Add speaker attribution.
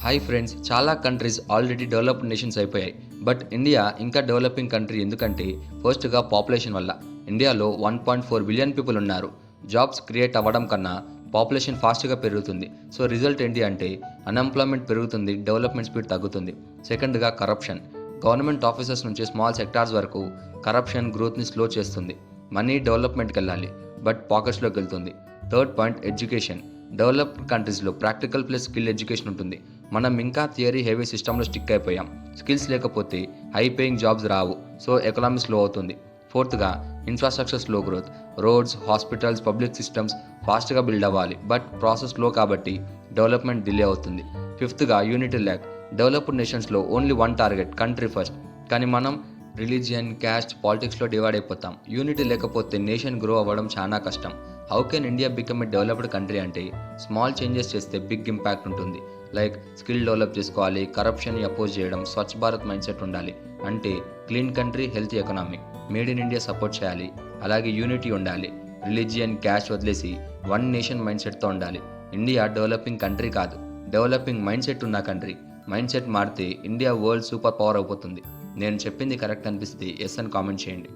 Speaker 1: Hi friends, చాలా countries already developed nations అయిపోయాయి. But India ఇంకా డెవలపింగ్ కంట్రీ ఎందుకంటే ఫస్ట్గా పాపులేషన్ వల్ల. ఇండియాలో 1.4 బిలియన్ పీపుల్ ఉన్నారు. జాబ్స్ క్రియేట్ అవ్వడం కన్నా పాపులేషన్ ఫాస్ట్గా పెరుగుతుంది. సో రిజల్ట్ ఏంటి అంటే అన్ఎంప్లాయ్మెంట్ పెరుగుతుంది, డెవలప్మెంట్ స్పీడ్ తగ్గుతుంది. సెకండ్గా కరప్షన్. గవర్నమెంట్ ఆఫీసర్స్ నుంచి స్మాల్ సెక్టార్స్ వరకు కరప్షన్ గ్రోత్ని స్లో చేస్తుంది. మనీ డెవలప్మెంట్కి వెళ్ళాలి, బట్ పాకెట్స్లోకి వెళ్తుంది. Third point education. డెవలప్డ్ కంట్రీస్లో ప్రాక్టికల్ ప్లస్ స్కిల్ ఎడ్యుకేషన్ ఉంటుంది. మనం ఇంకా థియరీ హెవీ సిస్టంలో స్టిక్ అయిపోయాం. స్కిల్స్ లేకపోతే హై పేయింగ్ జాబ్స్ రావు. సో ఎకనామీ స్లో అవుతుంది. ఫోర్త్గా infrastructure slow growth. Roads, hospitals, public systems ఫాస్ట్గా బిల్డ్ అవ్వాలి, బట్ ప్రాసెస్ స్లో కాబట్టి డెవలప్మెంట్ డిలే అవుతుంది. ఫిఫ్త్గా యూనిటీ ల్యాక్. డెవలప్డ్ నేషన్స్లో only one target, country first. కానీ మనం రిలీజియన్, క్యాస్ట్, పాలిటిక్స్లో డివైడ్ అయిపోతాం. యూనిటీ లేకపోతే నేషన్ గ్రో అవ్వడం చాలా కష్టం. How can India become a developed country అంటే స్మాల్ చేంజెస్ చేస్తే బిగ్ ఇంపాక్ట్ ఉంటుంది. లైక్ స్కిల్ డెవలప్ చేసుకోవాలి, కరప్షన్ని అపోజ్ చేయడం, స్వచ్ఛ భారత్ మైండ్ సెట్ ఉండాలి. అంటే clean country, healthy economy, made in India support చేయాలి. అలాగే యూనిటీ ఉండాలి. రిలీజియన్, క్యాస్ట్ వదిలేసి వన్ నేషన్ మైండ్ సెట్తో ఉండాలి. ఇండియా డెవలపింగ్ కంట్రీ కాదు, డెవలపింగ్ మైండ్ సెట్ ఉన్న కంట్రీ. మైండ్ సెట్ మారితే ఇండియా వరల్డ్ సూపర్ పవర్ అయిపోతుంది. నేను చెప్పింది కరెక్ట్ అనిపిస్తే ఎస్ అని కామెంట్ చేయండి.